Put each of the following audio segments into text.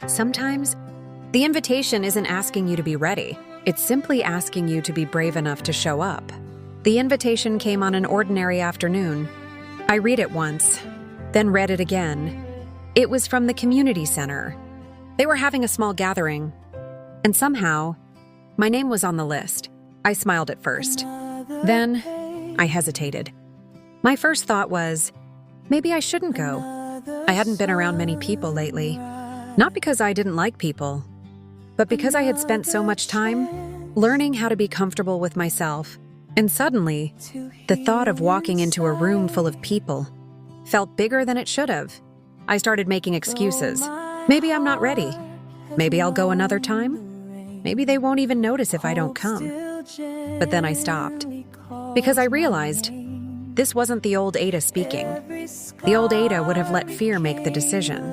Sometimes, the invitation isn't asking you to be ready. It's simply asking you to be brave enough to show up. The invitation came on an ordinary afternoon. I read it once, then read it again. It was from the community center. They were having a small gathering, and somehow, my name was on the list. I smiled at first. Then, I hesitated. My first thought was, maybe I shouldn't go. I hadn't been around many people lately. Not because I didn't like people, but because I had spent so much time learning how to be comfortable with myself. And suddenly, the thought of walking into a room full of people felt bigger than it should have. I started making excuses. Maybe I'm not ready. Maybe I'll go another time. Maybe they won't even notice if I don't come. But then I stopped, because I realized this wasn't the old Ada speaking. The old Ada would have let fear make the decision,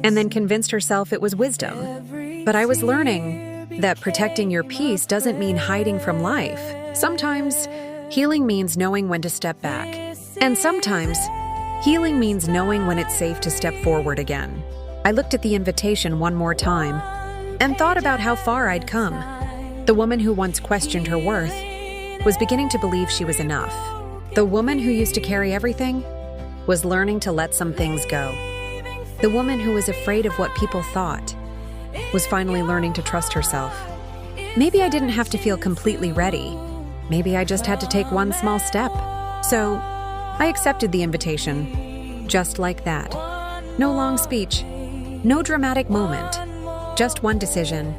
and then convinced herself it was wisdom. But I was learning that protecting your peace doesn't mean hiding from life. Sometimes, healing means knowing when to step back. And sometimes, healing means knowing when it's safe to step forward again. I looked at the invitation one more time and thought about how far I'd come. The woman who once questioned her worth was beginning to believe she was enough. The woman who used to carry everything was learning to let some things go. The woman who was afraid of what people thought was finally learning to trust herself. Maybe I didn't have to feel completely ready. Maybe I just had to take one small step. So, I accepted the invitation, just like that. No long speech, no dramatic moment, just one decision.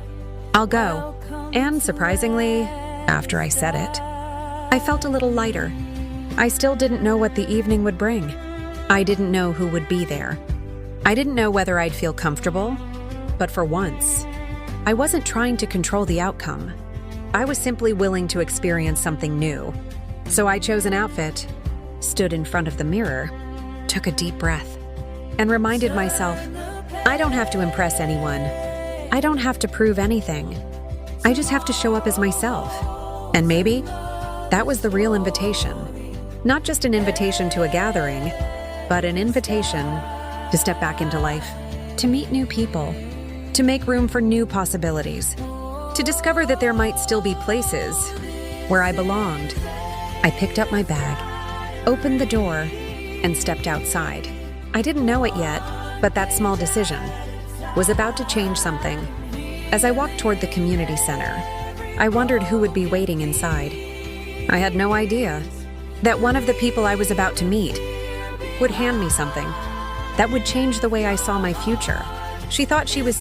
I'll go. And surprisingly, after I said it, I felt a little lighter. I still didn't know what the evening would bring. I didn't know who would be there. I didn't know whether I'd feel comfortable, but for once, I wasn't trying to control the outcome. I was simply willing to experience something new. So I chose an outfit, stood in front of the mirror, took a deep breath, and reminded myself, I don't have to impress anyone. I don't have to prove anything. I just have to show up as myself. And maybe that was the real invitation. Not just an invitation to a gathering, but an invitation to step back into life, to meet new people, to make room for new possibilities, to discover that there might still be places where I belonged. I picked up my bag, opened the door, and stepped outside. I didn't know it yet, but that small decision was about to change something. As I walked toward the community center, I wondered who would be waiting inside. I had no idea that one of the people I was about to meet would hand me something that would change the way I saw my future. She thought she was